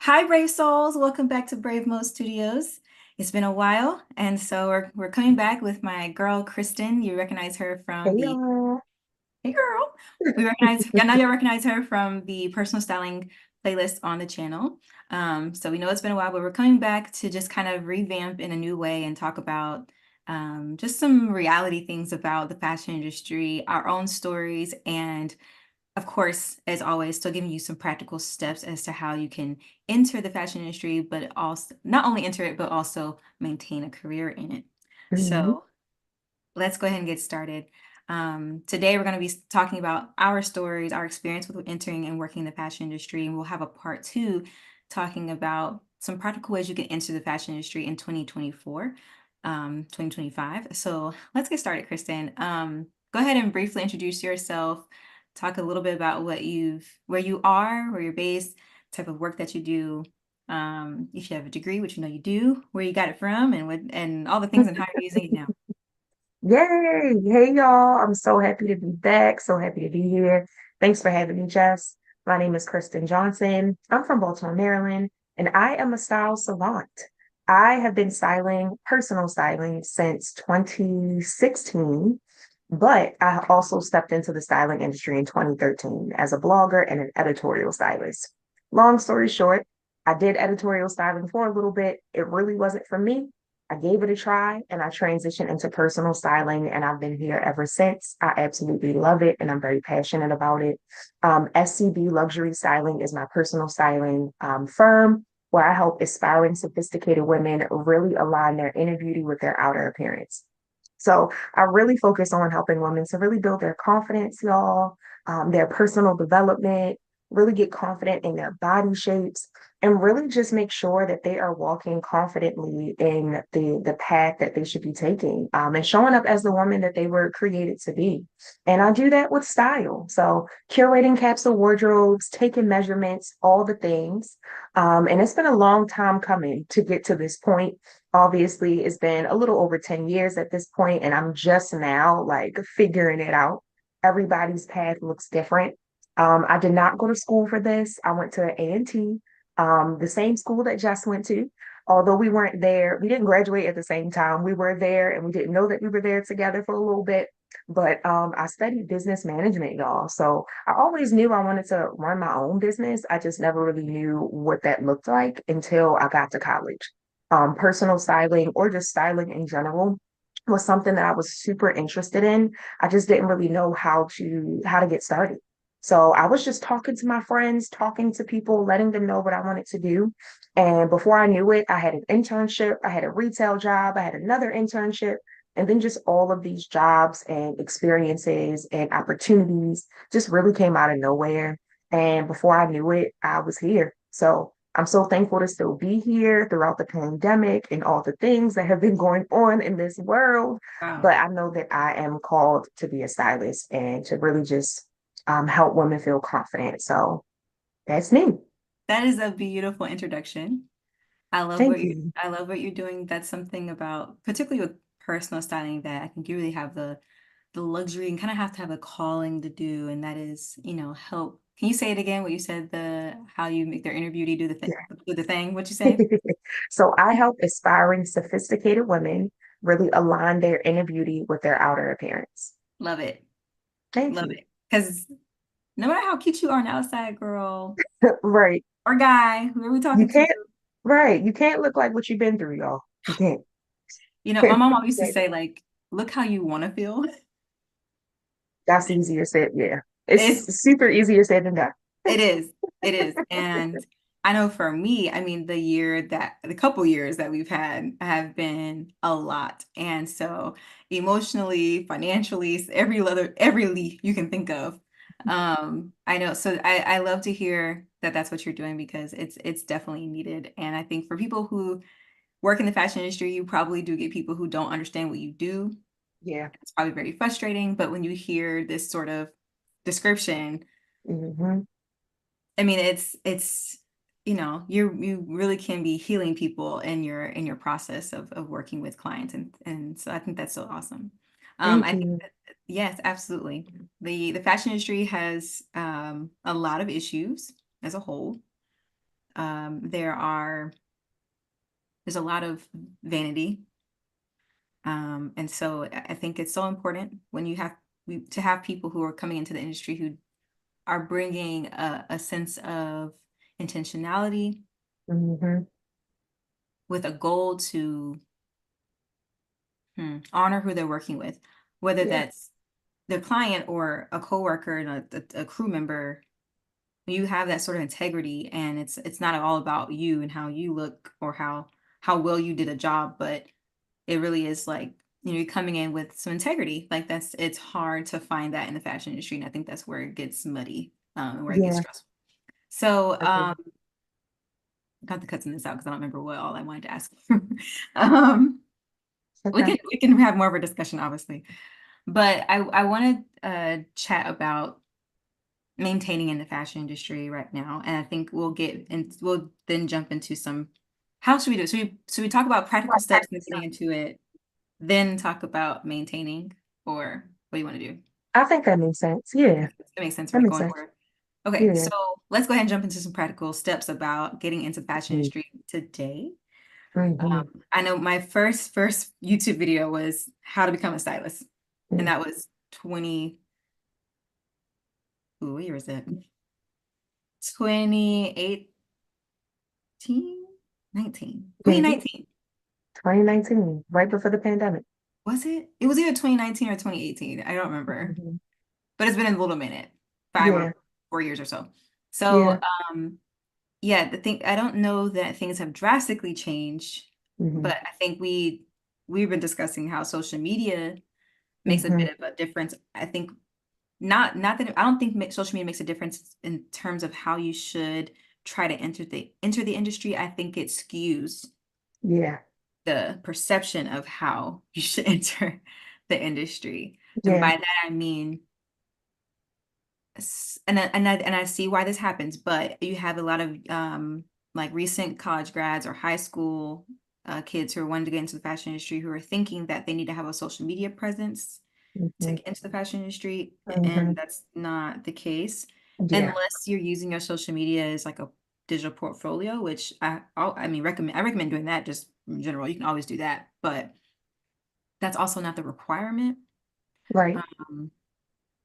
Hi, Brave Souls. Welcome back to Brave Mode Studios. It's been a while, and so we're coming back with my girl Kristen. You recognize her from Hey the y'all. Hey Girl. We recognize yeah, now you'll recognize her from the personal styling playlist on the channel. So we know it's been a while, but we're coming back to just kind of revamp in a new way and talk about just some reality things about the fashion industry, our own stories, and of course, as always, still giving you some practical steps as to how you can enter the fashion industry, but also not only enter it, but also maintain a career in it. Mhm. So let's go ahead and get started. Today, we're going to be talking about our stories, our experience with entering and working in the fashion industry, and we'll have a part two talking about some practical ways you can enter the fashion industry in 2024, 2025. So let's get started, Kristen. Go ahead and briefly introduce yourself. Talk a little bit about where you are, where you're based, type of work that you do. If you have a degree, which you know you do, where you got it from, and all the things and how you're using it now. Yay. Hey y'all. I'm so happy to be back. So happy to be here. Thanks for having me, Jess. My name is Kristen Johnson. I'm from Baltimore, Maryland, and I am a style savant. I have been personal styling since 2016, but I also stepped into the styling industry in 2013 as a blogger and an editorial stylist. Long story short, I did editorial styling for a little bit. It really wasn't for me. I gave it a try and I transitioned into personal styling, and I've been here ever since. I absolutely love it and I'm very passionate about it. SCB Luxury Styling is my personal styling firm where I help aspiring, sophisticated women really align their inner beauty with their outer appearance. So I really focus on helping women to really build their confidence, y'all, their personal development, really get confident in their body shapes, and really just make sure that they are walking confidently in the path that they should be taking, and showing up as the woman that they were created to be. And I do that with style. So curating capsule wardrobes, taking measurements, all the things. And it's been a long time coming to get to this point. Obviously, it's been a little over 10 years at this point, and I'm just now like figuring it out. Everybody's path looks different. I did not go to school for this. I went to A&T, the same school that Jess went to. Although we weren't there, we didn't graduate at the same time. We were there and we didn't know that we were there together for a little bit. But I studied business management, y'all. So I always knew I wanted to run my own business. I just never really knew what that looked like until I got to college. Personal styling or just styling in general was something that I was super interested in. I just didn't really know how to get started. So I was just talking to my friends, talking to people, letting them know what I wanted to do. And before I knew it, I had an internship, I had a retail job, I had another internship, and then just all of these jobs and experiences and opportunities just really came out of nowhere. And before I knew it, I was here. So I'm so thankful to still be here throughout the pandemic and all the things that have been going on in this world. Wow. But I know that I am called to be a stylist and to really just help women feel confident. So that's me. That is a beautiful introduction. Thank you. I love what you're doing. That's something about, particularly with personal styling, that I think you really have the luxury and kind of have to have a calling to do, and that is, help. Can you say it again? What you said, the how you make their inner beauty do the thing. What you Yeah. say? So I help aspiring, sophisticated women really align their inner beauty with their outer appearance. Love it, Thank love you. it. Because no matter how cute you are on the outside, girl Right. or guy, whoever we You talking to, can't, right. You can't look like what you've been through, y'all. You can't. my mom always used to say like, look how you want to feel. That's easier said. Yeah. It's It's super easier said than done. It is. It is. And I know for me, I mean, the couple years that we've had have been a lot. And so emotionally, financially, every leaf you can think of. I know. So I love to hear that that's what you're doing because it's definitely needed. And I think for people who work in the fashion industry, you probably do get people who don't understand what you do. Yeah. It's probably very frustrating. But when you hear this sort of description, Hmm. I mean, it's you really can be healing people in your process of working with clients, and so I think that's so awesome. Thank I think you. that, yes, absolutely. The fashion industry has a lot of issues as a whole. There's a lot of vanity. And so I think it's so important when to have people who are coming into the industry who are bringing a sense of intentionality Mhm. with a goal to honor who they're working with, whether Yeah. that's their client or a coworker and a crew member. You have that sort of integrity, and it's not all about you and how you look or how well you did a job, but it really is like, you're coming in with some integrity. Like it's hard to find that in the fashion industry, and I think that's where it gets muddy, and where it gets Yeah. stressful. So, Agree. got the cuts in this out because I don't remember what all I wanted to ask. um, we Okay. can we can have more of a discussion, obviously, but I want to chat about maintaining in the fashion industry right now, and I think we'll then jump into some. How should we do it? Should we talk about practical steps and getting into it, then talk about maintaining, or what do you want to do? I think that makes sense. Yeah. That makes sense, That right? makes Going sense. order. Okay, Yeah. so let's go ahead and jump into some practical steps about getting into the fashion Mhm. industry today. Mhm. I know my first YouTube video was how to become a stylist, and Mhm. that was 20. Ooh, what year was that? 2018, 19, Maybe 2019. 2019, right before the pandemic. Was it? It was either 2019 or 2018. I don't remember, Mhm. but it's been a little minute, 5 or Yeah. 4 years or so. Yeah. So, yeah, the thing I don't know that things have drastically changed, Mhm. but I think we've been discussing how social media makes a Mhm. bit of a difference. I think not that I don't think social media makes a difference in terms of how you should try to enter the industry. I think it skews Yeah. the perception of how you should enter the industry. And Yeah. by that I mean, and I see why this happens, but you have a lot of like recent college grads or high school kids who are wanting to get into the fashion industry who are thinking that they need to have a social media presence to Mhm. get into the fashion industry, and Mhm. that's not the case Yeah. unless you're using your social media as like a digital portfolio, which I mean I recommend doing that just in general. You can always do that, but that's also not the requirement. Right. Um,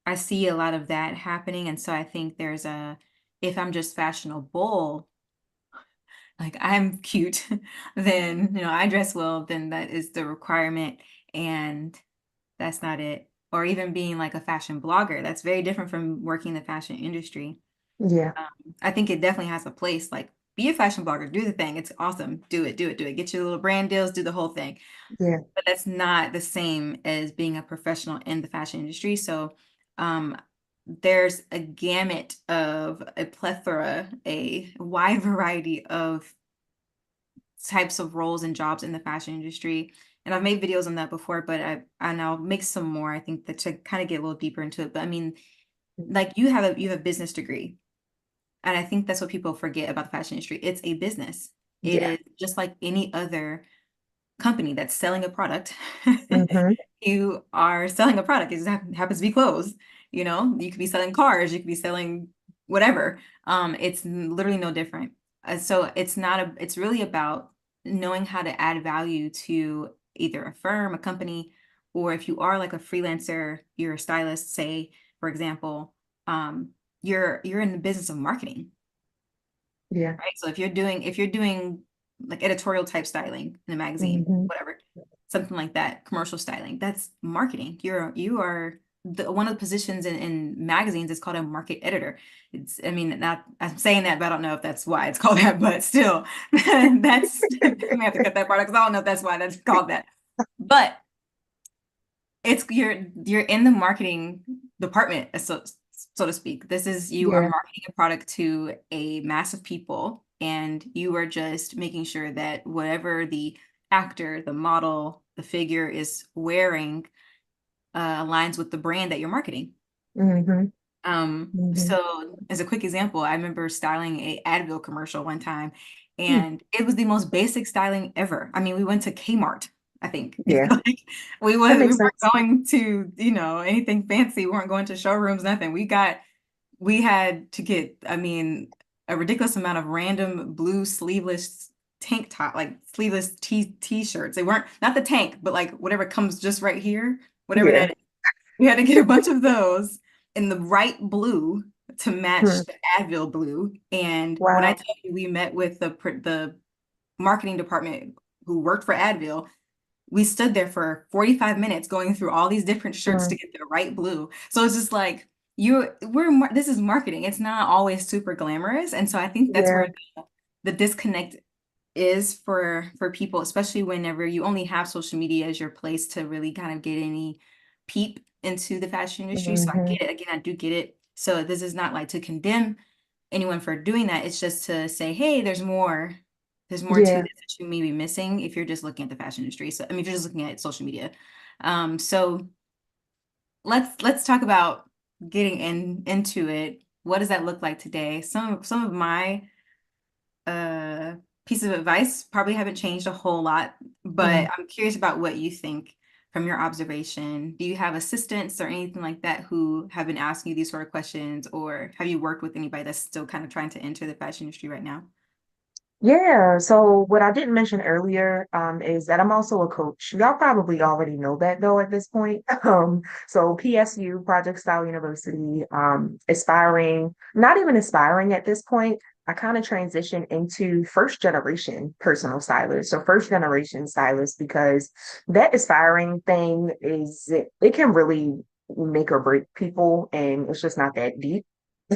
I see a lot of that happening, and so I think if I'm just fashionable, like I'm cute, then I dress well, then that is the requirement, and that's not it. Or even being like a fashion blogger, that's very different from working in the fashion industry. Yeah. I think it definitely has a place. Like, be a fashion blogger, do the thing. It's awesome. Do it, do it, do it. Get your little brand deals, do the whole thing. Yeah. But that's not the same as being a professional in the fashion industry. So, um, there's a plethora, a wide variety of types of roles and jobs in the fashion industry. And I've made videos on that before, but and I'll make some more. I think that to kind of get a little deeper into it. But I mean, like you have a business degree, and I think that's what people forget about the fashion industry. It's a business. It Yeah. is just like any other company that's selling a product. Mhm. You are selling a product. It just happens to be clothes. You could be selling cars, you could be selling whatever. It's literally no different. So it's really about knowing how to add value to either a firm, a company, or if you are like a freelancer, you're a stylist, say, for example, you're in the business of marketing. Yeah. Right? So if you're doing like editorial type styling in a magazine, Mhm. whatever, something like that, commercial styling, that's marketing. You are one of the positions in magazines is called a market editor. I mean, not I'm saying that, but I don't know if that's why it's called that, but still, that's I may have to cut that part out because I don't know if that's why that's called that. But it's you're in the marketing department, so to speak. You are Yeah. marketing a product to a mass of people, and you are just making sure that whatever the actor, the model, the figure is wearing aligns with the brand that you're marketing. Mhm. Mhm. So as a quick example, I remember styling a Advil commercial one time, Mm. and it was the most basic styling ever. I mean, we went to Kmart, I think. Yeah. Like That we makes weren't sense. going to, anything fancy. We weren't going to showrooms, nothing. We had to get, I mean, a ridiculous amount of random blue sleeveless tank top, like sleeveless t-shirts. They weren't not the tank, but like whatever comes just right here, whatever Yeah. that is. We had to get a bunch of those in the right blue to Hmm. match the Advil blue. And when I Wow. tell you we met with the marketing department who worked for Advil, we stood there for 45 minutes going through all these different shirts Hmm. to get the right blue. So it's just like this is marketing. It's not always super glamorous. And so I think that's Yeah. where the disconnect is for people, especially whenever you only have social media as your place to really kind of get any peep into the fashion industry. So I Hmm. get it. Again, I do get it. So this is not like to condemn anyone for doing that. It's just to say, hey, there's more. There's more to Yeah. this that you may be missing if you're just looking at the fashion industry. So I mean, if you're just looking at social media. So let's talk about getting into it. What does that look like today? Some of my uh pieces of advice probably haven't changed a whole lot, but Hmm. I'm curious about what you think from your observation. Do you have assistants or anything like that who have been asking you these sort of questions, or have you worked with anybody that's still kind of trying to enter the fashion industry right now? Yeah, so what I didn't mention earlier is that I'm also a coach. Y'all probably already know that though at this point. So PSU, Project Style University, aspiring, not even aspiring at this point. I kind of transitioned into first generation personal stylist. So first generation stylist because that aspiring thing it can really make or break people and it's just not that deep.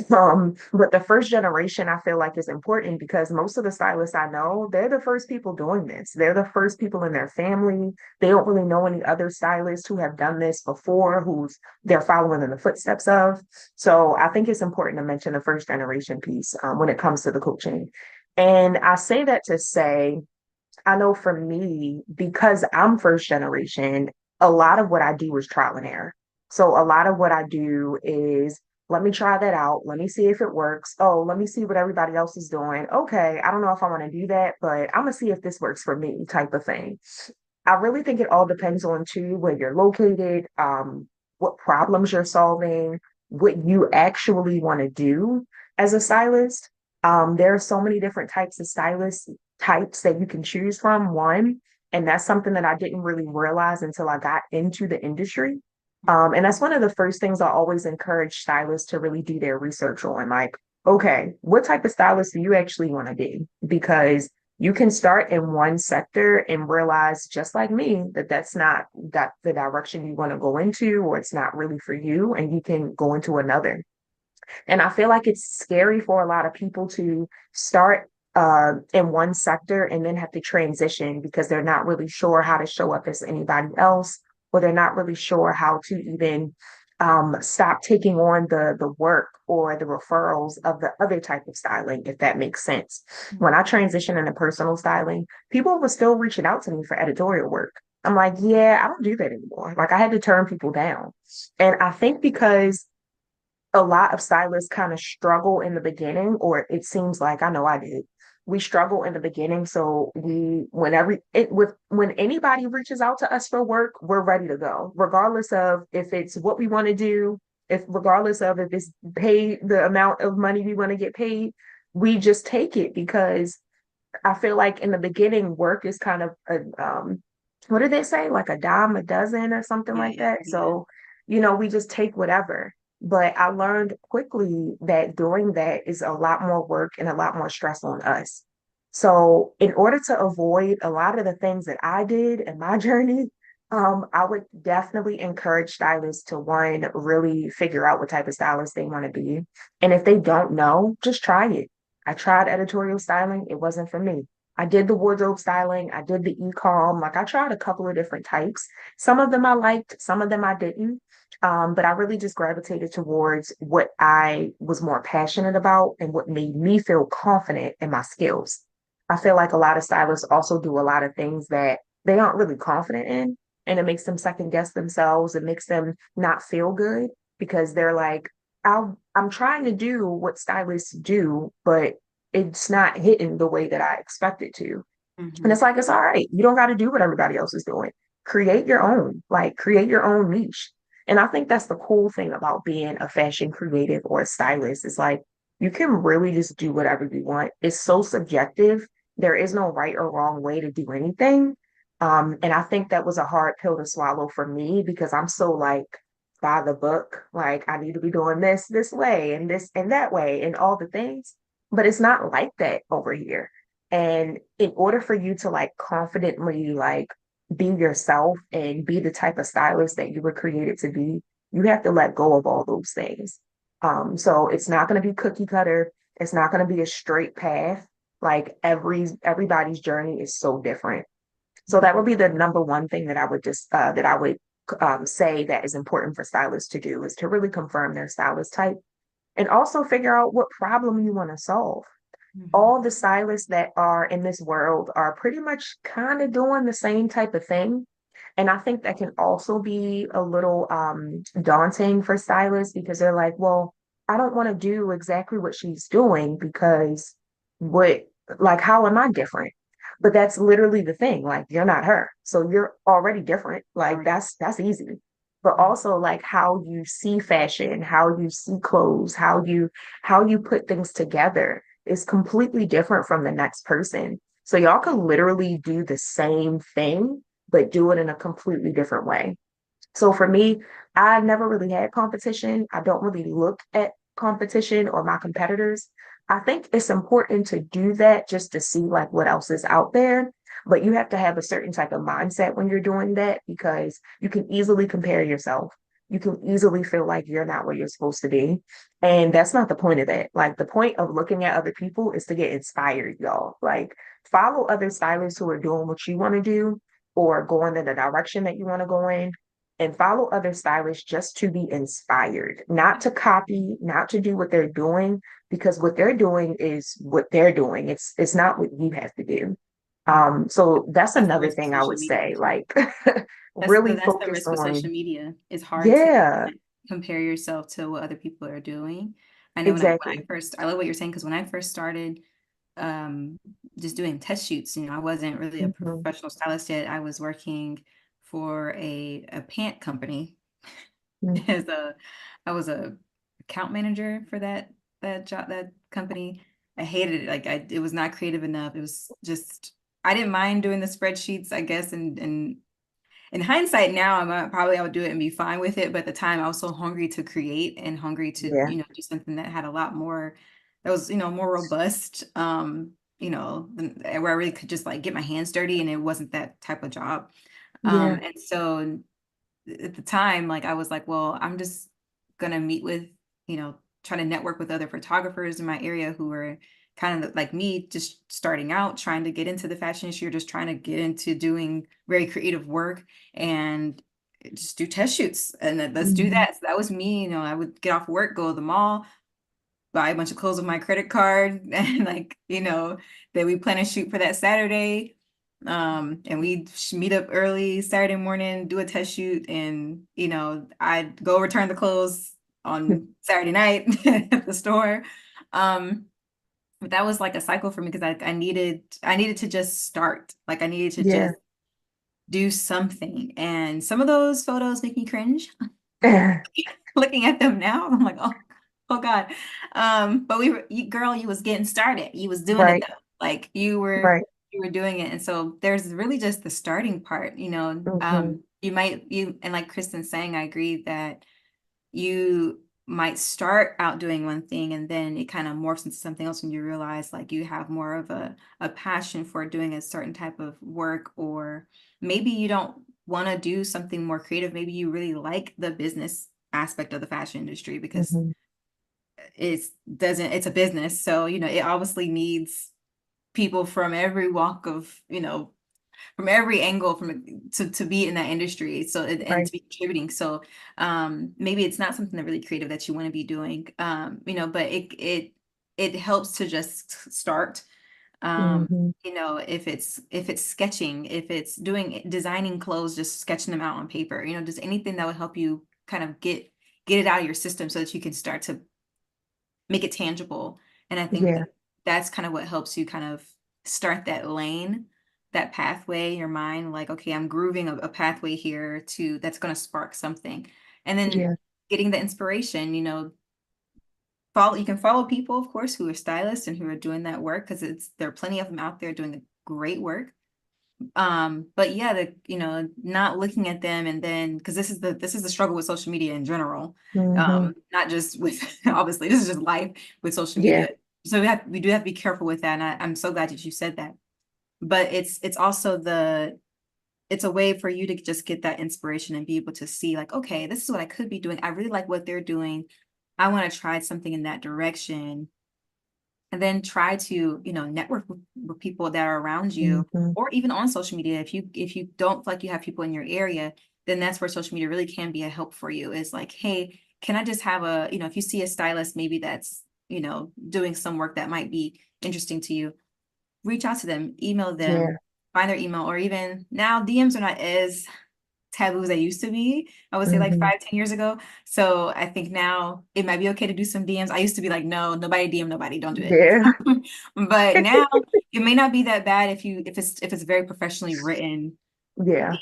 But the first generation I feel like is important because most of the stylists I know, they're the first people doing this. They're the first people in their family. They don't really know any other stylists who have done this before, who's they're following in the footsteps of. So I think it's important to mention the first generation piece when it comes to the coaching. And I say that to say I know for me, because I'm first generation, a lot of what I do is trial and error. So a lot of what I do is let me try that out. Let me see if it works. Oh, let me see what everybody else is doing. Okay, I don't know if I want to do that, but I'm gonna see if this works for me, type of thing. I really think it all depends on too where you're located, what problems you're solving, what you actually want to do as a stylist. There are so many different types of stylist types that you can choose from. One, and that's something that I didn't really realize until I got into the industry. And that's one of the first things I always encourage stylists to really do their research on. Like, okay, what type of stylist do you actually want to be? Because you can start in one sector and realize, just like me, that that's not that the direction you want to go into, or it's not really for you, and you can go into another. And I feel like it's scary for a lot of people to start in one sector and then have to transition because they're not really sure how to show up as anybody else, or they're not really sure how to even stop taking on the work or the referrals of the other type of styling, if that makes sense. When I transitioned into personal styling, people were still reaching out to me for editorial work. I'm like, yeah, I don't do that anymore. Like I had to turn people down. And I think because a lot of stylists kind of struggle in the beginning, or it seems like I know I did. We struggle in the beginning, so when anybody reaches out to us for work, we're ready to go, regardless of if it's what we want to do, if regardless of if it's pay the amount of money we want to get paid, we just take it because I feel like in the beginning, work is kind of what do they say? Like a dime a dozen or something Yeah, like yeah, that. yeah. So, we just take whatever. But I learned quickly that doing that is a lot more work and a lot more stress on us. So, in order to avoid a lot of the things that I did in my journey, I would definitely encourage stylists to one, really figure out what type of stylist they want to be. And if they don't know, just try it. I tried editorial styling, it wasn't for me. I did the wardrobe styling, I did the e-com, like I tried a couple of different types. Some of them I liked, some of them I didn't. But I really just gravitated towards what I was more passionate about and what made me feel confident in my skills. I feel like a lot of stylists also do a lot of things that they aren't really confident in, and it makes them second guess themselves. It makes them not feel good because they're like, I'm trying to do what stylists do, but it's not hitting the way that I expect it to. And Hmm. it's like, it's all right. You don't got to do what everybody else is doing. Create your own, like create your own niche. And I think that's the cool thing about being a fashion creative or a stylist. It's like you can really just do whatever you want. It's so subjective. There is no right or wrong way to do anything. And I think that was a hard pill to swallow for me because I'm so like by the book, like I need to be doing this way and this and that way and all the things. But it's not like that over here. And in order for you to like confidently like be yourself and be the type of stylist that you were created to be, you have to let go of all those things. So it's not going to be cookie cutter. It's not going to be a straight path. Like everybody's journey is so different. So that would be the number one thing that I would just that I would say that is important for stylists to do is to really confirm their stylist type and also figure out what problem you want to solve. Mhm. All the stylists that are in this world are pretty much kind of doing the same type of thing. And I think that can also be a little daunting for stylists because they're like, well, I don't want to do exactly what she's doing because what, like, how am I different? But that's literally the thing. Like, you're not her. So you're already different. Like, Right. that's easy. But Mhm. also like how you see fashion, how you see clothes, how you put things together is completely different from the next person. So y'all could literally do the same thing but do it in a completely different way. So for me, I never really had competition. I don't really look at competition or my competitors. I think it's important to do that just to see like what else is out there. But you have to have a certain type of mindset when you're doing that because you can easily compare yourself. You can easily feel like you're not where you're supposed to be. And that's not the point of it. Like the point of looking at other people is to get inspired, y'all. Like follow other stylists who are doing what you want to do or going in the direction that you want to go in and follow other stylists just to be inspired, not to copy, not to do what they're doing, because what they're doing is what they're doing. It's not what you have to do. Mhm. So that's That's the another risk of thing I social would media. say, like That's really that's the focus risk with social on, media. It's hard to yeah, compare yourself to what other people are doing. I know when I exactly. first, I love what you're saying because when I first started just doing test shoots, I wasn't really a Hmm. professional stylist yet. I was working for a pant company as a I was a account manager for that job, that company. I hated it. Like it was not creative enough. It was just I didn't mind doing the spreadsheets, I guess, and in hindsight now, I would do it and be fine with it. But at the time, I was so hungry to create and hungry to, Yeah, do something that had a lot more, that was, more robust, where I really could just like get my hands dirty and it wasn't that type of job. yeah, And so at the time, like I was like, well, I'm just gonna meet with, try to network with other photographers in my area who were kind of like me, just starting out, trying to get into the fashion industry, or just trying to get into doing very creative work and just do test shoots and then let's do hmm, that. So that was me, I would get off work, go to the mall, buy a bunch of clothes with my credit card and like, then we plan a shoot for that Saturday. And we meet up early Saturday morning, do a test shoot, and I'd go return the clothes on Saturday night at the store. Um, but that was like a cycle for me because I needed to just start. Like I needed to yeah, just do something. And some of those photos make me cringe. Looking at them now, I'm like, oh God. But girl, you was getting started. You was doing it right, though. Like right. you were doing it. And so there's really just the starting part, Hmm. and like Kristen's saying, I agree that you might start out doing one thing and then it kind of morphs into something else when you realize like you have more of a passion for doing a certain type of work, or maybe you don't want to do something more creative. Maybe you really like the business aspect of the fashion industry because Hmm. it's a business. So, it obviously needs people from every walk of, from every angle to be in that industry, so and Right. to be contributing. So maybe it's not something that really creative that you want to be doing, but it helps to just start. Hmm. If it's sketching, if it's designing clothes, just sketching them out on paper, just anything that would help you kind of get it out of your system so that you can start to make it tangible. And I think Yeah, that that's kind of what helps you kind of start that lane, that pathway in your mind, like, okay, I'm grooving a pathway here to that's going to spark something. And then yeah, getting the inspiration, you can follow people, of course, who are stylists and who are doing that work, because there are plenty of them out there doing the great work. But yeah, not looking at them, and then because this is the struggle with social media in general, Hmm. not just with obviously this is just life with social Yeah. media. So we do have to be careful with that, and I'm so glad that you said that. But it's also it's a way for you to just get that inspiration and be able to see, like, okay, this is what I could be doing. I really like what they're doing. I want to try something in that direction, and then try to, network with people that are around you, Hmm. or even on social media. If you don't feel like you have people in your area, then that's where social media really can be a help for you. Is like, hey, can I just have if you see a stylist maybe that's, doing some work that might be interesting to you, reach out to them, email them, Yeah. find their email, or even now DMs are not as taboo as they used to be. I would say like Hmm. 5, 10 years ago. So I think now it might be okay to do some DMs. I used to be like, no, nobody DM nobody, don't do it. Yeah. But now it may not be that bad if it's very professionally written. Yeah.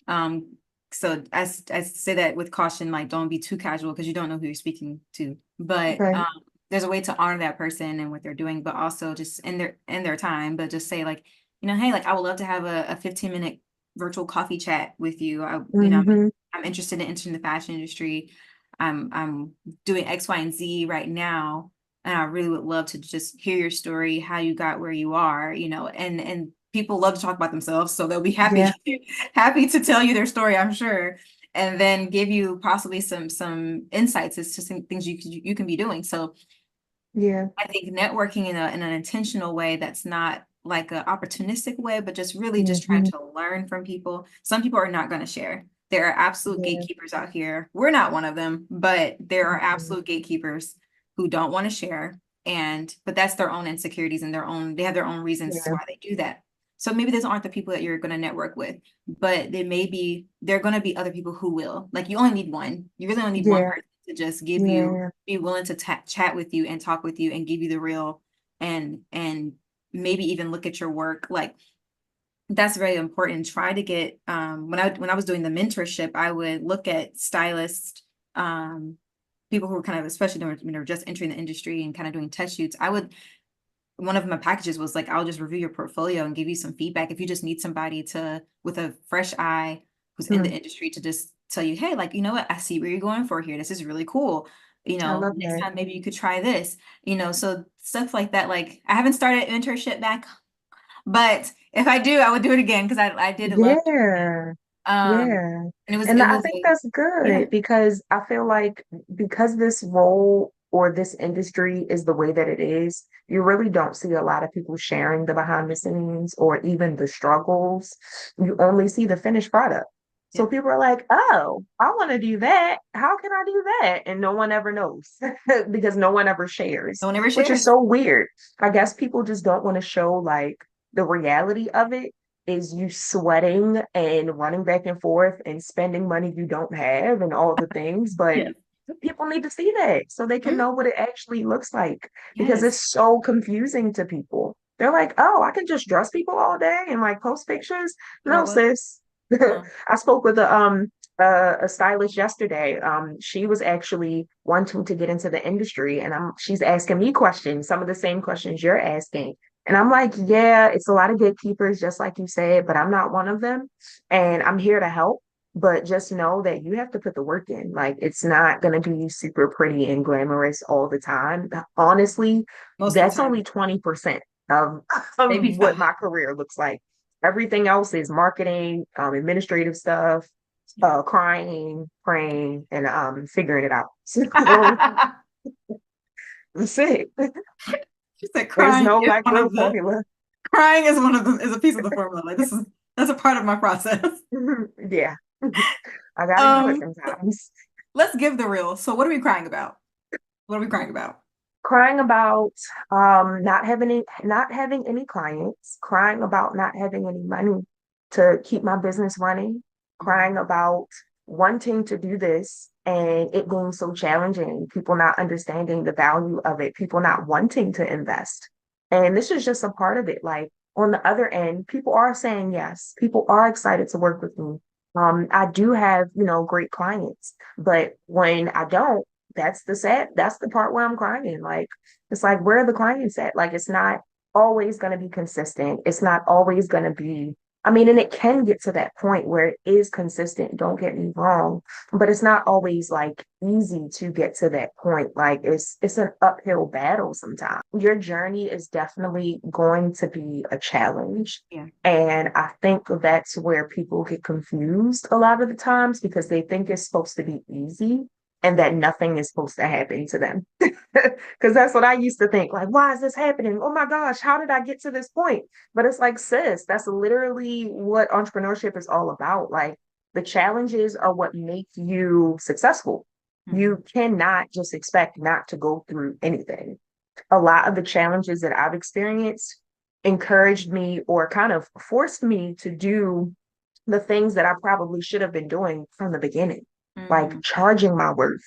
Um, so I say that with caution, like don't be too casual because you don't know who you're speaking to. But Right. there's a way to honor that person and what they're doing, but also just in their time, but just say like, hey, like I would love to have a 15-minute virtual coffee chat with you. Hmm. I'm interested in entering the fashion industry. I'm doing X, Y, and Z right now. And I really would love to just hear your story, how you got where you are, and people love to talk about themselves, so they'll be Yeah. happy happy to tell you their story, I'm sure, and then give you possibly some insights as to some things you can be doing. So Yeah. I think networking in an intentional way that's not like an opportunistic way, but just really just trying Hmm. to learn from people. Some people are not going to share. There are absolute Yeah. gatekeepers out here. We're not one of them, but there are Mhm. absolute gatekeepers who don't want to share. But that's their own insecurities and they have their own reasons as to Yeah. why they do that. So maybe those aren't the people that you're going to network with, but they're going to be other people who will. Like you only need one. You really only need one Yeah. person to just give you Yeah. be willing to chat with you and talk with you and give you the real, and maybe even look at your work. Like that's very important. Try to get when I was doing the mentorship, I would look at stylists, people who were kind of, especially when they're just entering the industry and kind of doing test shoots. One of my packages was like, I'll just review your portfolio and give you some feedback if you just need somebody to with a fresh eye who's in the Hmm. industry to just tell you, hey, like, you know what, I see where you're going for here. This is really cool. I love Next that. time maybe you could try this. So stuff like that. Like I haven't started an internship back, but if I do, I would do it again because I did love doing it. Yeah. Yeah. And it was And it I was think a that's yeah, good because I feel like because this role or this industry is the way that it is, you really don't see a lot of people sharing the behind the scenes or even the struggles. You only see the finished product. yeah. So people are like, oh, I want to do that. How can I do that? And no one ever knows because no one ever shares, No one ever which is shares. so weird. I guess people just don't want to show like the reality of it is you sweating and running back and forth and spending money you don't have and all the things. But Yes. people need to see that so they can Mhm. know what it actually looks like because Yes. it's so confusing to people. They're like, oh, I can just dress people all day and like post pictures. No, Oh, well, sis. no. I spoke with a stylist yesterday. She was actually wanting to get into the industry and she's asking me questions, some of the same questions you're asking. And I'm like, yeah, it's a lot of gatekeepers, just like you said, but I'm not one of them. And I'm here to help. But just know that you have to put the work in. Like, it's not going to be super pretty and glamorous all the time. Honestly, Most of the that's time. only 20% of, of Maybe what my five. career looks like. Everything else is marketing, administrative stuff, crying, praying, and figuring it out. So that's it. She said There's crying no is like one real of the formula. crying is one of the is a piece of the formula. Like that's a part of my process. Yeah. I gotta do it Um, sometimes. let's give the real. So what are we crying about? What are we crying about? Crying about not having any clients, crying about not having any money to keep my business running, Mhm. crying about wanting to do this and it being so challenging, people not understanding the value of it, people not wanting to invest. And this is just a part of it. Like on the other end, people are saying yes, people are excited to work with me. I do have, great clients, but when I don't, that's the part where I'm crying. Like, it's like, where are the clients at? Like, it's not always going to be consistent. It's not always going to be, I mean, and it can get to that point where it is consistent, don't get me wrong, but it's not always like easy to get to that point. Like, it's an uphill battle sometimes. Your journey is definitely going to be a challenge. Yeah. And I think that's where people get confused a lot of the times because they think it's supposed to be easy and that nothing is supposed to happen to them. Because that's what I used to think, like, why is this happening? Oh my gosh, how did I get to this point? But it's like, sis, that's literally what entrepreneurship is all about. Like, the challenges are what make you successful. Mhm. You cannot just expect not to go through anything. A lot of the challenges that I've experienced encouraged me or kind of forced me to do the things that I probably should have been doing from the beginning, like Mhm. charging my worth,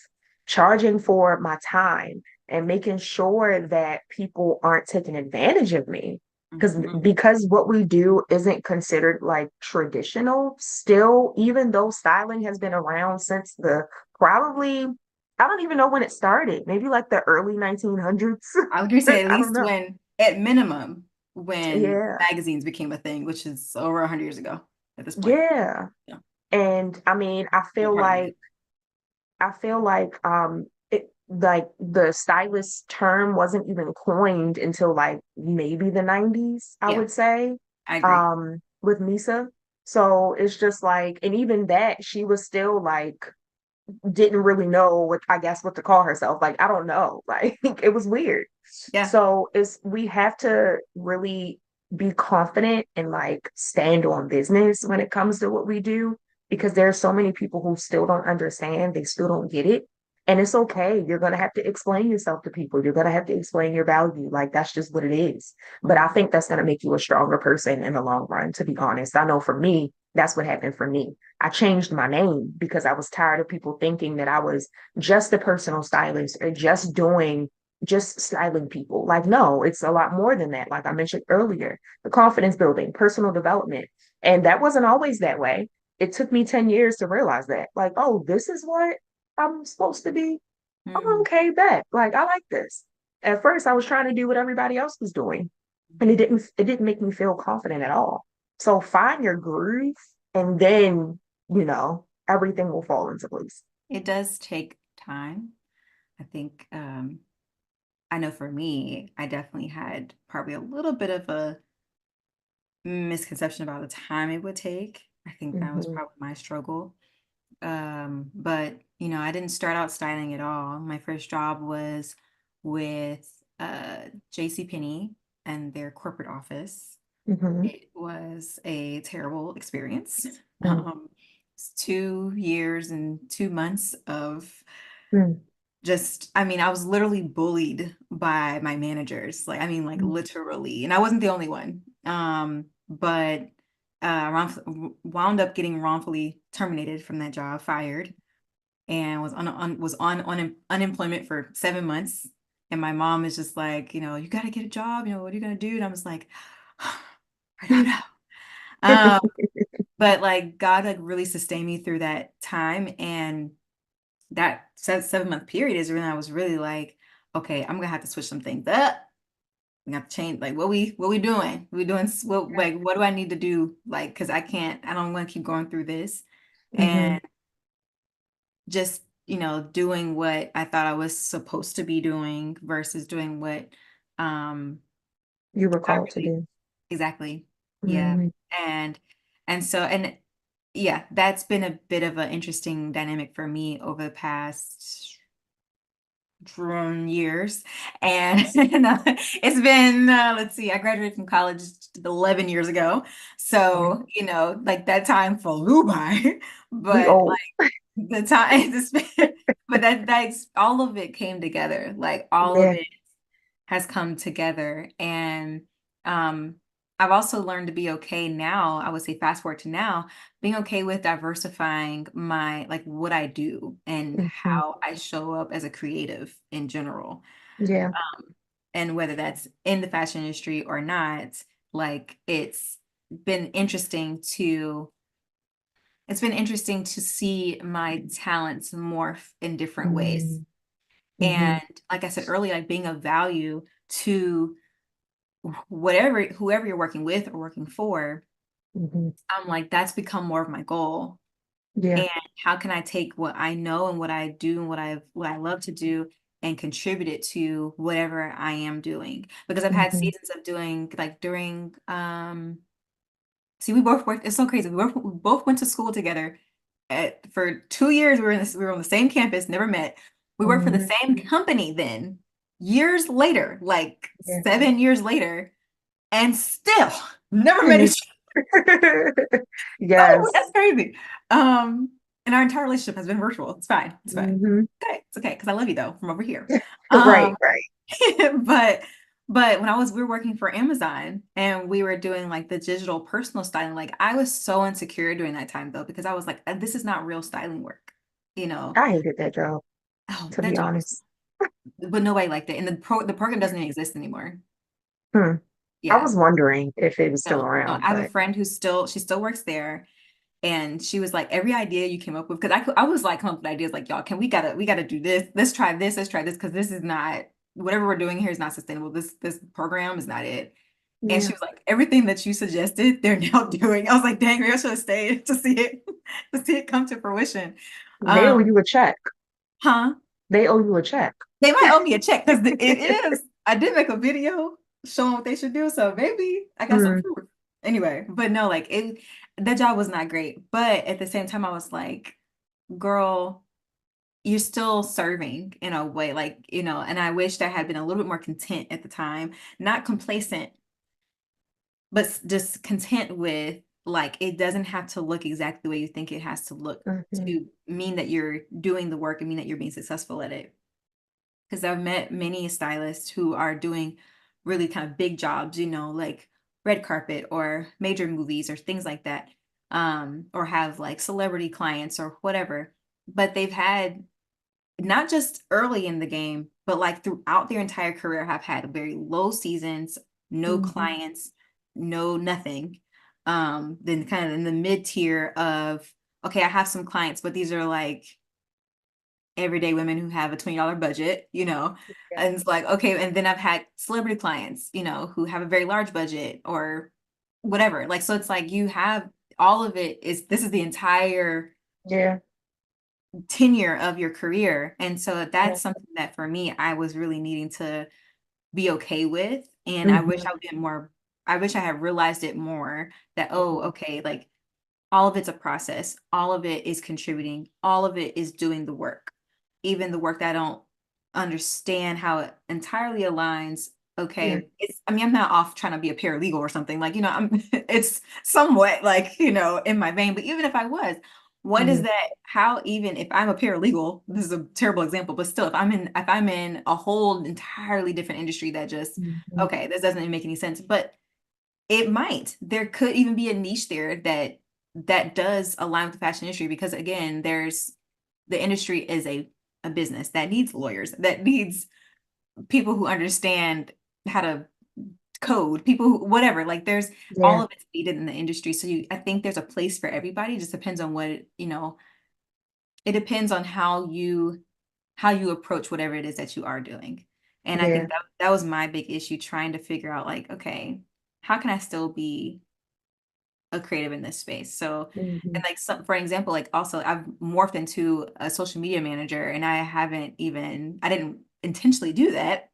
charging for my time, and making sure that people aren't taking advantage of me. Mhm. Because what we do isn't considered like traditional still, even though styling has been around since the probably, I don't even know when it started, maybe like the early 1900s. I would say at I don't least know. at minimum, when Yeah. magazines became a thing, which is over 100 years ago at this point. Yeah. Yeah. And I mean, Well, part of it. I feel it like the stylist term wasn't even coined until like maybe the 90s, I Yeah, would say, I agree. with Misa. So it's just like, and even that, she was still like didn't really know what I guess what to call herself. Like, I don't know. Like it was weird. Yeah. So it's we have to really be confident and like stand on business when it comes to what we do because there are so many people who still don't understand, they still don't get it. And it's okay. You're gonna have to explain yourself to people. You're gonna have to explain your value. Like that's just what it is. But I Mhm. think that's gonna make you a stronger person in the long run, to be honest. I know for me, that's what happened for me. I changed my name because I was tired of people thinking that I was just a personal stylist or just styling people. Like, no, it's a lot more than that. Like I mentioned earlier, the confidence building, personal development. And that wasn't always that way. It took me 10 years to realize that. Like, oh, this is what I'm supposed to be. Oh, Mhm. okay, bet. Like, I like this. At first, I was trying to do what everybody else was doing, and it didn't make me feel confident at all. So find your groove and then, everything will fall into place. It does take time. I think, I know for me, I definitely had probably a little bit of a misconception about the time it would take. I think that was Hmm. probably my struggle. But I didn't start out styling at all. My first job was with JC Penney and their corporate office. Hmm. It was a terrible experience. Mm. It's 2 years and 2 months of Mm. just, I mean, I was literally bullied by my managers. Like, I mean, like Mm. literally. And I wasn't the only one. But wound up getting wrongfully terminated from that job, fired, and was on unemployment for 7 months. And my mom is just like, you got to get a job. What are you gonna do? And I was like, I don't know. Um, but like God like really sustained me through that time, and that 7 month period is when I was really like, okay, I'm gonna have to switch some things up. We have to change, like, what we doing? We doing what, like, what do I need to do? Like, because I don't want to keep going through this. Hmm. And just, doing what I thought I was supposed to be doing versus doing what um You were I called to really do. exactly. Yeah. Hmm. And and yeah, that's been a bit of an interesting dynamic for me over the past years. And it's been let's see, I graduated from college 11 years ago. Yeah. So, like that time flew by. We But old. the time it's been, but that's all of it came together. Like all of Yeah. it has come together. And um I've also learned to be okay now. I would say fast forward to now, being okay with diversifying my like what I do and Hmm. how I show up as a creative in general. Yeah. And whether that's in the fashion industry or not, like been interesting to it's been interesting to see my talents morph in different ways. Mm. Mhm. And like I said earlier, like being of value to whatever whoever you're working with or working for, Mhm. I'm like, that's become more of my goal. Yeah. And how can I take what I know and what I do and what I love to do and contribute it to whatever I am doing? Because I've had Mhm. seasons of doing like during see, we both worked, it's so crazy. We both went to school together. For 2 years we were on the same campus, never met. We worked for the Mhm. same company then, years later, like Yeah. 7 years later, and still never met Mhm. each Oh, Yes. that's crazy. And our entire relationship has been virtual. It's fine. It's fine. Mhm. Okay. It's okay because I love you though from over here. Right, Um, right. but when we were working for Amazon and we were doing like the digital personal styling, like I was so insecure during that time though because I was like, this is not real styling work, you know. I hated that job, Oh, to that be job was, honest. but nobody liked it, and the program doesn't even exist anymore. Hmm. I Yeah, was wondering if it was still no, no. around, I have a but friend she still works there. And she was like, every idea you came up with, because I was like, come up with ideas like, y'all, we gotta do this. Let's try this, because this is not, whatever we're doing here is not sustainable. This program is not it. And yeah. she was like, everything that you suggested, they're now doing. I was like, dang, maybe I should have stayed to see it, to see it come to fruition. They owe Um, you a check. huh? They owe you a check. They might owe me a check because it is. I did make a video showing what they should do, so maybe I got some Mm, proof. Anyway, but no, like that job was not great. But at the same time, I was like, girl, you're still serving in a way, like, and I wished I had been a little bit more content at the time, not complacent, but just content with like it doesn't have to look exactly the way you think it has to look mhm. to mean that you're doing the work and mean that you're being successful at it. Because I've met many stylists who are doing really kind of big jobs, like red carpet or major movies or things like that, or have like celebrity clients or whatever. But they've had not just early in the game, but like throughout their entire career have had very low seasons, no Mhm. clients, no nothing. Then kind of in the mid tier of, okay, I have some clients, but these are like everyday women who have a $20 budget, Yeah. and it's like, okay, and then I've had celebrity clients, who have a very large budget or whatever. Like, so it's like you have all of it is this is the entire Yeah. tenure of your career. And so Yeah. that's something that for me, I was really needing to be okay with. And Mhm. I wish I had realized it more that, oh, Mhm. okay, like all of it's a process. All of it is contributing. All of it is doing the work. Even the work that I don't understand how it entirely aligns. Yeah. Okay, I mean, I'm not off trying to be a paralegal or something. Like, it's somewhat like, in my vein, but even if I was, what is Mhm. that? How even if I'm a paralegal, this is a terrible example, but still, if I'm in a whole entirely different industry that just, Mhm. okay, this doesn't even make any sense. But it might. There could even be a niche there that does align with the fashion industry because again, the industry is a business that needs lawyers, that needs people who understand how to code, people who whatever, like there's Yeah. all of it's needed in the industry. So I think there's a place for everybody. It just depends on it depends on how you approach whatever it is that you are doing. And I Yeah. think that was my big issue trying to figure out like, okay, how can I still be a creative in this space. So, Mhm. and like for example, like also I've morphed into a social media manager and I didn't intentionally do that,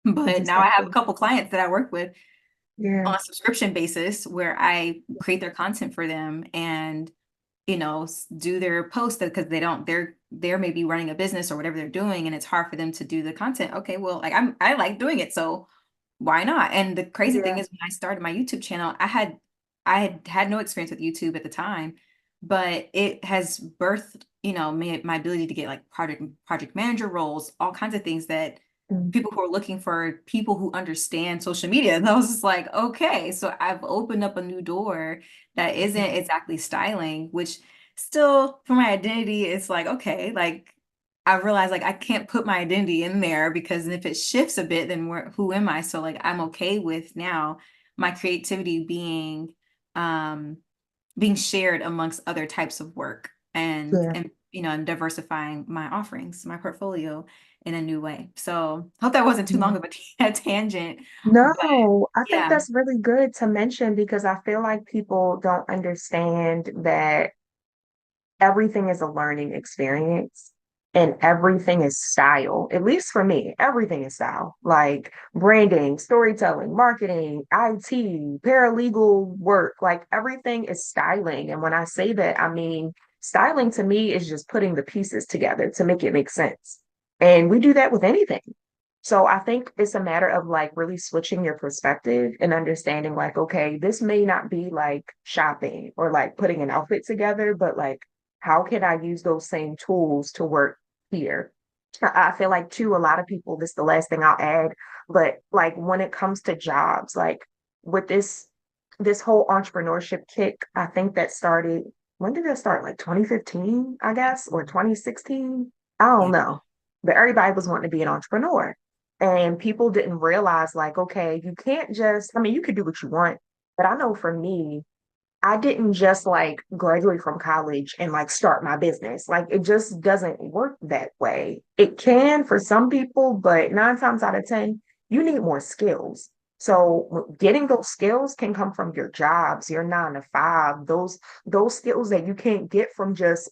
It but just now I have a happened. couple clients that I work with Yeah. on a subscription basis where I create their content for them and do their posts because they're maybe running a business or whatever they're doing and it's hard for them to do the content. Okay, well, like I like doing it, so why not? And the crazy thing Yeah. is when I started my YouTube channel, I had no experience with YouTube at the time, but it has birthed, my ability to get like project manager roles, all kinds of things that Mm. people who are looking for people who understand social media. And I was just like, okay, so I've opened up a new door that isn't Mhm. exactly styling, which still for my identity, it's like, okay, like I realized like I can't put my identity in there because if it shifts a bit, then who am I? So like I'm okay with now my creativity um being shared amongst other types of work and Yeah. and diversifying my offerings, my portfolio. in a new way. So hope that wasn't too long of a, a tangent, but No, I think yeah, that's really good to mention because I feel like people don't understand that everything is a learning experience and everything is style. At least for me, everything is style. Like branding, storytelling, marketing, IT, paralegal work, like everything is styling. And when I say that, I mean styling to me is just putting the pieces together to make it make sense. And we do that with anything. So I think it's a matter of like really switching your perspective and understanding like, okay, this may not be like shopping or like putting an outfit together, but like, how can I use those same tools to work here? I feel like too, a lot of people, this is the last thing I'll add, but like when it comes to jobs, like with this whole entrepreneurship kick, I think that started, when did that start? Like 2015, I guess, or 2016? I don't yeah, know. But everybody was wanting to be an entrepreneur. And people didn't realize, like, okay, you can't just, I mean, you could do what you want, but I know for me, I didn't just like graduate from college and like start my business. Like it just doesn't work that way. It can for some people, but nine times out of 10, you need more skills. So getting those skills can come from your jobs, your 9 to 5, those skills that you can't get from just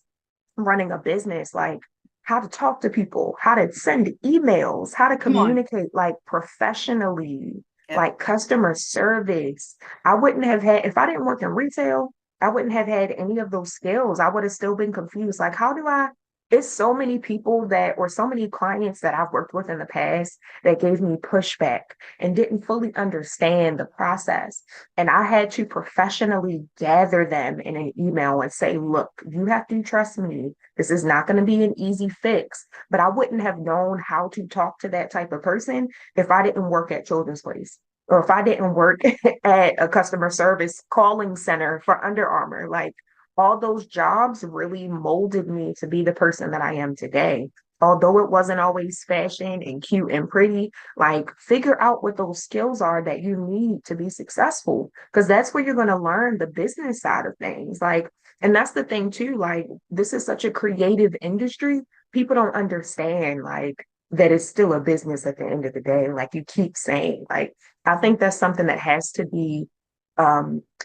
running a business, like how to talk to people, how to send emails, how to come on, communicate like professionally, yep, like customer service. I wouldn't have had, if I didn't work in retail, I wouldn't have had any of those skills. I would have still been confused. Like, how do I? It's so many people that, or so many clients that I've worked with in the past that gave me pushback and didn't fully understand the process. And I had to professionally gather them in an email and say, look, you have to trust me. This is not going to be an easy fix. But I wouldn't have known how to talk to that type of person if I didn't work at Children's Place or if I didn't work at a customer service calling center for Under Armour. Like all those jobs really molded me to be the person that I am today. Although it wasn't always fashion and cute and pretty, like figure out what those skills are that you need to be successful because that's where you're going to learn the business side of things. Like, and that's the thing too, like this is such a creative industry. People don't understand like that it's still a business at the end of the day. Like you keep saying, like I think that's something that has to be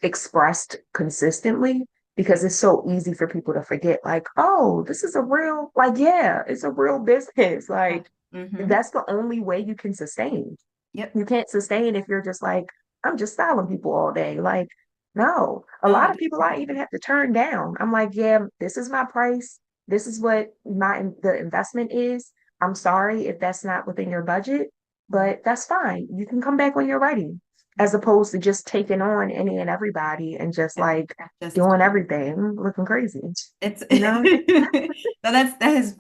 expressed consistently because yep, it's so easy for people to forget, like, oh, this is a real, like, yeah, it's a real business. yeah, Like, mm-hmm, that's the only way you can sustain. yep, You can't sustain if you're just like, I'm just styling people all day. Like, no, a no, lot of people I even have to turn down. I'm like, yeah, this is my price. This is what the investment is. I'm sorry if that's not within your budget, mhm, but that's fine. You can come back when you're ready, as yep, opposed to just taking on any and everybody and just yep, like just doing everything, looking crazy, it's you know? no, that is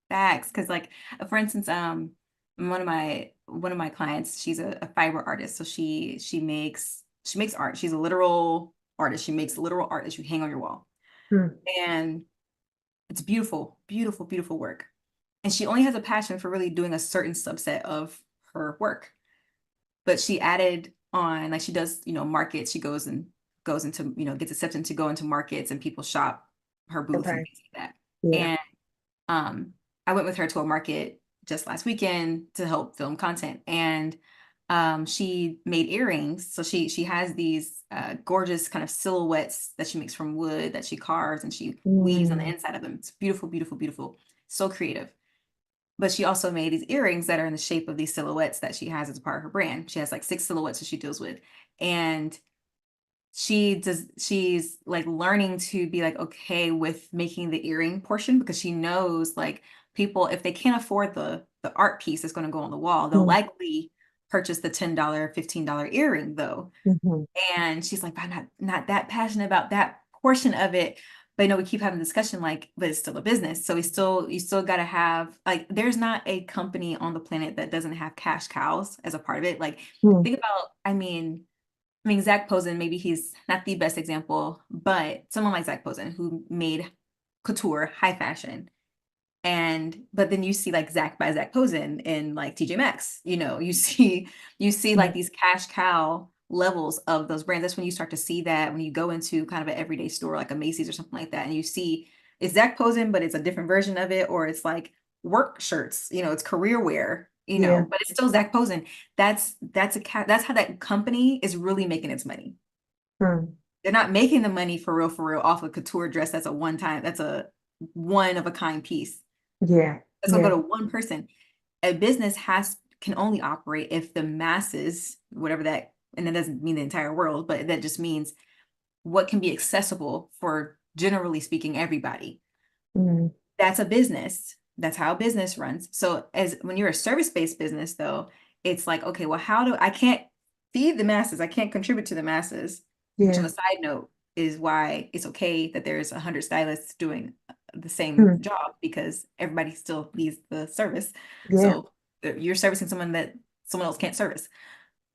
facts. Because like for instance, one of my clients, she's a fiber artist, so she makes art. She's a literal artist. She makes literal art that you hang on your wall, Hmm. and it's beautiful, beautiful, beautiful work. And she only has a passion for really doing a certain subset of her work. But she added on, like she does, markets. She goes into, gets accepted to go into markets and people shop her booth and Okay. things like that. Yeah. And I went with her to a market just last weekend to help film content, and she made earrings. So she has these gorgeous kind of silhouettes that she makes from wood that she carves and she weaves on the Mm, inside of them. It's beautiful, beautiful, beautiful. So creative. But she also made these earrings that are in the shape of these silhouettes that she has as a part of her brand. She has like 6 silhouettes that she deals with, and she's like learning to be like okay with making the earring portion because she knows like people, if they can't afford the art piece that's going to go on the wall, they'll mm, likely purchase the $10 $15 earring though. mhm, And she's like, I'm not that passionate about that portion of it. But we keep having discussion like, but it's still a business. So you still gotta have like there's not a company on the planet that doesn't have cash cows as a part of it. Like mm, think about, I mean, Zach Posen, maybe he's not the best example, but someone like Zach Posen who made couture, high fashion. But then you see like Zach by Zach Posen in like TJ Maxx, you see like mm, these cash cow levels of those brands. That's when you start to see that when you go into kind of an everyday store like a Macy's or something like that, and you see it's Zach Posen, but it's a different version of it, or it's like work shirts, it's career wear, Yeah. but it's still Zach Posen. That's how that company is really making its money. Mm. They're not making the money for real off a couture dress that's a one of a kind piece. Yeah. That's gonna go Yeah. to one person. A business can only operate if the masses, whatever that, and that doesn't mean the entire world, but that just means what can be accessible for, generally speaking, everybody. Mm. That's a business. That's how a business runs. So as when you're a service-based business, though, it's like, okay, well, I can't feed the masses. I can't contribute to the masses, which on Yeah. a side note is why it's okay that there's 100 stylists doing the same Mm. job, because everybody still needs the service. Yeah. So you're servicing someone that someone else can't service.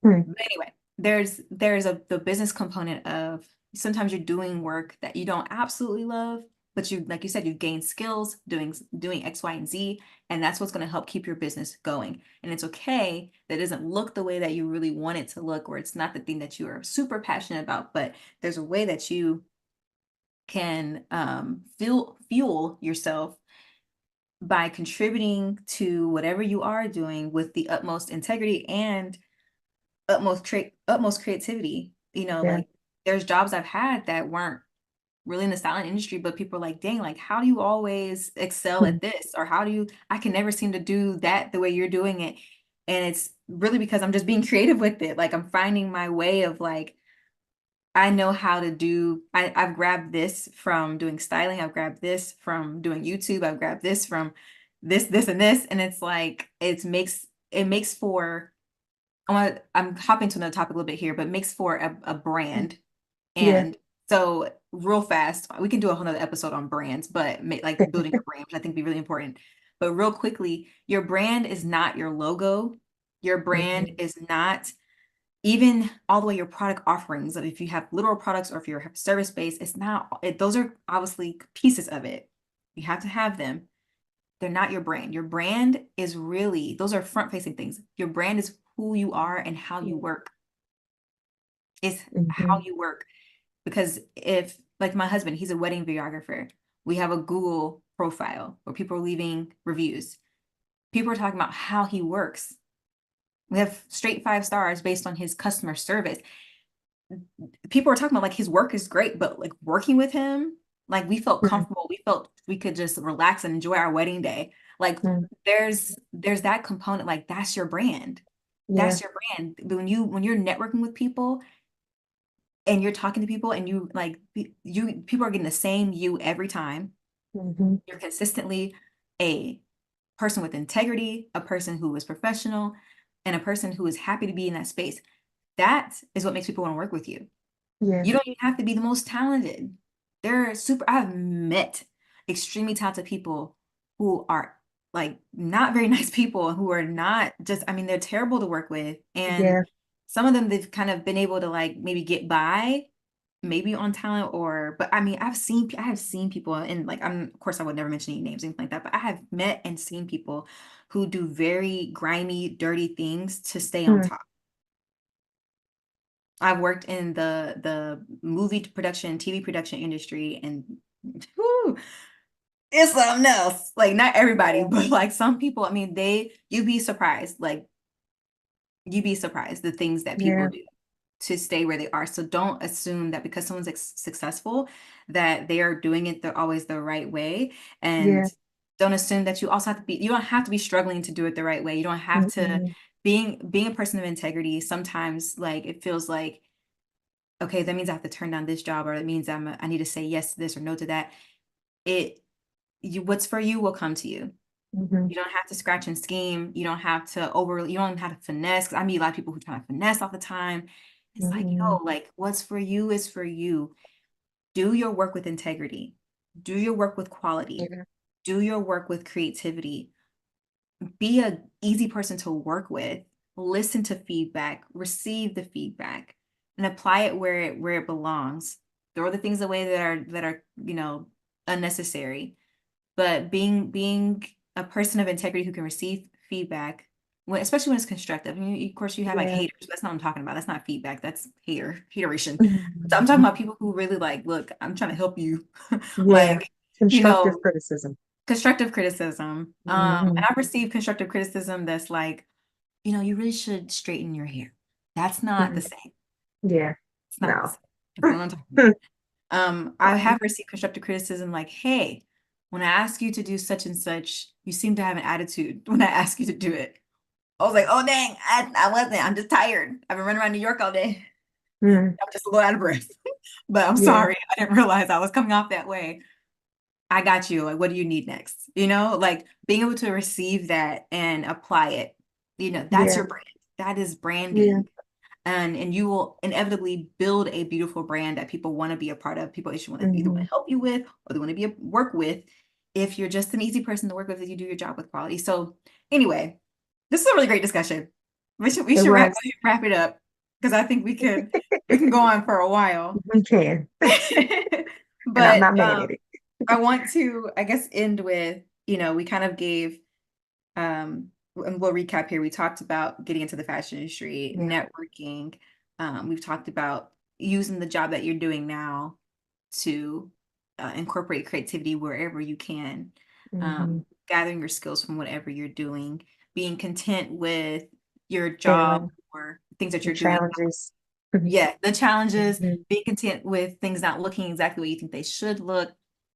Mm. But anyway, there's the business component of sometimes you're doing work that you don't absolutely love, but you, like you said, you gain skills doing X, Y, and Z, and that's what's going to help keep your business going. And it's okay that it doesn't look the way that you really want it to look, or it's not the thing that you are super passionate about, but there's a way that you can fuel yourself by contributing to whatever you are doing with the utmost integrity and utmost creativity. Yeah. Like there's jobs I've had that weren't really in the styling industry, but people are like, dang, like how do you always excel Mm. at this? Or I can never seem to do that the way you're doing it. And it's really because I'm just being creative with it. Like I'm finding my way of like, I know how to I've grabbed this from doing styling. I've grabbed this from doing YouTube. I've grabbed this from this, and this. And it's like, it makes for, I'm hopping to another topic a little bit here, but makes for a brand. Yeah. And so real fast, we can do a whole nother episode on brands, but like building your brand, which I think be really important. But real quickly, your brand is not your logo. Your brand Mhm. is not even all the way your product offerings. That if you have literal products or if you're service based, it's not those are obviously pieces of it. You have to have them. They're not your brand. Your brand is really, those are front facing things. Your brand is who you are and how you Yeah. work. It's how Mhm. you work. Because if, like my husband, he's a wedding videographer, we have a Google profile where people are leaving reviews. People are talking about how he works. We have straight 5 stars based on his customer service. People are talking about like his work is great, but like working with him, like we felt Mm. comfortable. We felt we could just relax and enjoy our wedding day. Like Mm. there's that component, like that's your brand. Yeah. That's your brand. When you're networking with people and you're talking to people and you like people are getting the same you every time. Mhm. You're consistently a person with integrity, a person who is professional, and a person who is happy to be in that space. That is what makes people want to work with you. Yeah. You don't even have to be the most talented. I've met extremely talented people who are like not very nice people, who are not just, I mean, they're terrible to work with. And Yeah. some of them, they've kind of been able to like maybe get by, maybe on talent but I mean, I have seen people, and like, of course, I would never mention any names, anything like that, but I have met and seen people who do very grimy, dirty things to stay on Mm. top. I've worked in the movie production, TV production industry, and whew, it's something else. Like not everybody, Yeah. but like some people, I mean, you'd be surprised. Like you'd be surprised the things that people Yeah. do to stay where they are. So don't assume that because someone's successful, that they are doing it always the right way. And Yeah. don't assume that you don't have to be struggling to do it the right way. You don't have to, Mhm. being a person of integrity, sometimes like it feels like, okay, that means I have to turn down this job, or it means I need to say yes to this or no to that. It what's for you will come to you. Mhm. You don't have to scratch and scheme. You don't have to finesse. 'Cause I meet a lot of people who try to finesse all the time. It's like, yo, Mhm. like what's for you is for you. Do your work with integrity. Do your work with quality. Yeah. Do your work with creativity. Be a easy person to work with. Listen to feedback, receive the feedback, and apply it where it belongs. Throw the things away that are unnecessary. But being a person of integrity who can receive feedback, especially when it's constructive. Of course, you have like Yeah. haters. But that's not what I'm talking about. That's not feedback. That's hateration. So I'm talking Mhm. about people who really like, look, I'm trying to help you. Yeah. Like, you Constructive know, criticism. constructive criticism. And Mhm. I've received constructive criticism that's like, you really should straighten your hair. That's not the Mhm. same. Yeah. It's not the No. same. That's not what I'm talking about. I have received constructive criticism like, hey, when I ask you to do such and such, you seem to have an attitude when I ask you to do it. I was like, oh dang, I wasn't. I'm just tired. I've been running around New York all day. Mm. I'm just a little out of breath. But I'm Yeah. sorry. I didn't realize I was coming off that way. I got you. Like, what do you need next? Like being able to receive that and apply it, that's Yeah. your brand. That is Yeah. branding. And you will inevitably build a beautiful brand that people want to be a part of. People actually want to either want Mhm. to help you with or they want to work with. If you're just an easy person to work with, if you do your job with quality. So anyway, this is a really great discussion. We should we It should wrap was. we should wrap it up because I think we can go on for a while. We can. And I'm But not mad at it. I want to, I guess, end with, we kind of gave, and we'll recap here. We talked about getting into the fashion industry, Yeah. networking. We've talked about using the job that you're doing now to incorporate creativity wherever you can, Mhm. gathering your skills from whatever you're doing, being content with your job Failing or things that the you're doing. challenges. Mhm. Yeah, the challenges, Mhm. being content with things not looking exactly what you think they should look,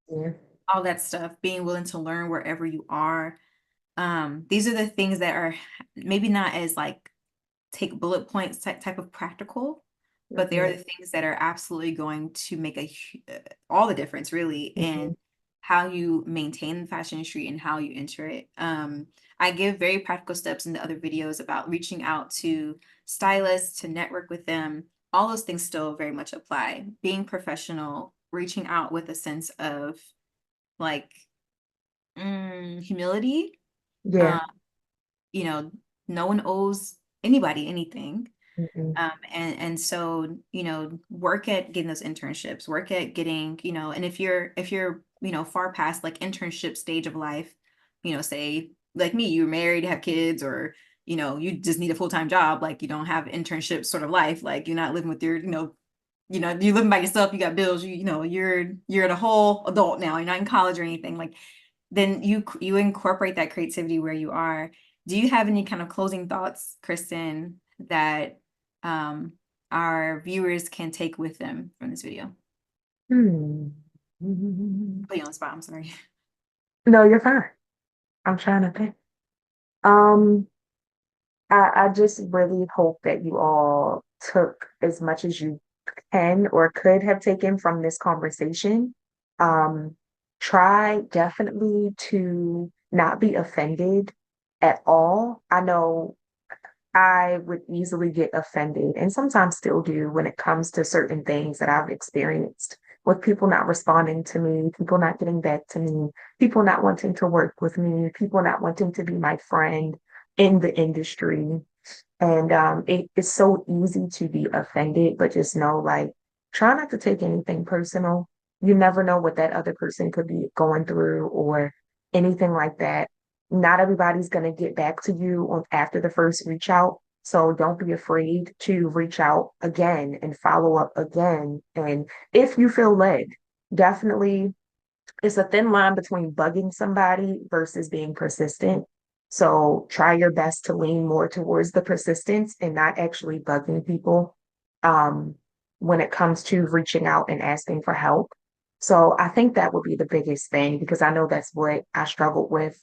Yeah. all that stuff, being willing to learn wherever you are. These are the things that are maybe not as like take bullet points type of practical, but they are Mhm. the things that are absolutely going to make all the difference really in Mhm. how you maintain the fashion industry and how you enter it. I give very practical steps in the other videos about reaching out to stylists to network with them. All those things still very much apply. Being professional, reaching out with a sense of like humility. Yeah. Um, you know, no one owes anybody anything. Mhm. And so, work at getting those internships, work at getting, and if you're, far past like internship stage of life, say like me, you're married, have kids, or you just need a full-time job, like you don't have internship sort of life, like you're not living with your, you're living by yourself, you got bills, you're a whole adult now, you're not in college or anything. Like then you incorporate that creativity where you are. Do you have any kind of closing thoughts, Kristen, that um, our viewers can take with them from this video? Hmm. Mhm. Put you on the spot. I'm sorry. No, you're fine. I'm trying to think. Um, I just really hope that you all took as much as you can or could have taken from this conversation. Um, Try definitely to not be offended at all. I know I would easily get offended and sometimes still do when it comes to certain things that I've experienced with people not responding to me, people not getting back to me, people not wanting to work with me, people not wanting to be my friend in the industry. And it is so easy to be offended, but just know, like, try not to take anything personal. You never know what that other person could be going through or anything like that. Not everybody's going to get back to you on after the first reach out. So don't be afraid to reach out again and follow up again. And if you feel led, definitely it's a thin line between bugging somebody versus being persistent. So try your best to lean more towards the persistence and not actually bugging people um, when it comes to reaching out and asking for help. So I think that would be the biggest thing because I know that's what I struggled with.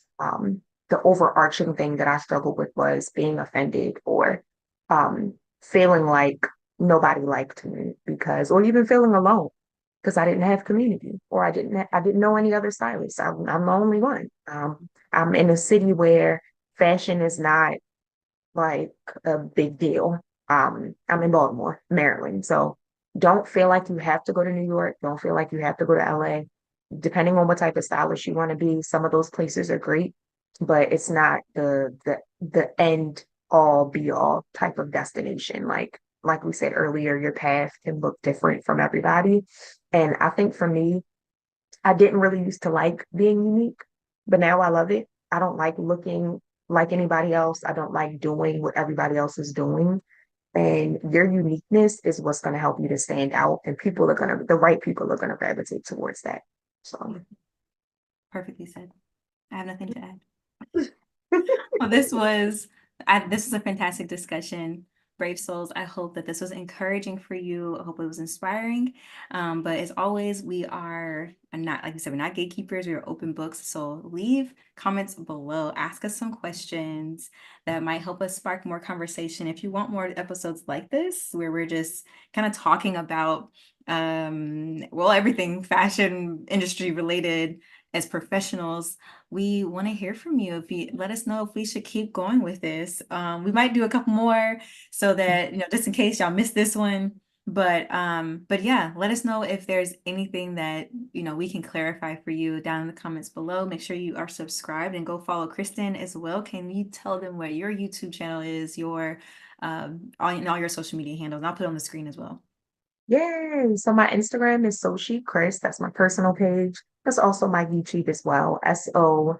The overarching thing that I struggled with was being offended or feeling like nobody liked me because, or even feeling alone because I didn't have community or I didn't know any other stylists. I'm the only one. I'm in a city where fashion is not like a big deal. I'm in Baltimore, Maryland. So don't feel like you have to go to New York. Don't feel like you have to go to LA. Depending on what type of stylist you want to be, some of those places are great, but it's not the end all be all type of destination. Like we said earlier, your path can look different from everybody. And I think for me, I didn't really used to like being unique, but now I love it. I don't like looking like anybody else. I don't like doing what everybody else is doing. And your uniqueness is what's going to help you to stand out. And the right people are going to gravitate towards that. So, Perfectly said. I have nothing to add. Well, this was a fantastic discussion. Brave souls. I hope that this was encouraging for you. I hope it was inspiring. But as always, we are not, like I said, we're not gatekeepers. We are open books. So leave comments below. Ask us some questions that might help us spark more conversation. If you want more episodes like this, where we're just kind of talking about well, everything fashion industry related as professionals, we want to hear from you. If you let us know if we should keep going with this. We might do a couple more so that, just in case y'all missed this one. But yeah, let us know if there's anything that, we can clarify for you down in the comments below. Make sure you are subscribed and go follow Kristen as well. Can you tell them what your YouTube channel is, your all your social media handles? And I'll put it on the screen as well. Yay! So my Instagram is Sochi Chris. That's my personal page. That's also my YouTube as well. SOCHICCHRIS.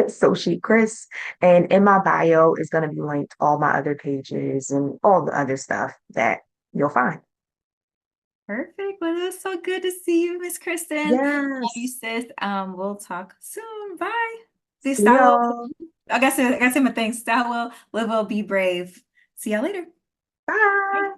Sochi Chris. And in my bio is going to be linked all my other pages and all the other stuff that you'll find. Perfect. Well, it was so good to see you, Miss Kristen. Love you, Yes. sis. We'll talk soon. Bye. See, See style well. y'all. I gotta say my thing. Style well, live well, be brave. See y'all later. Bye. Bye.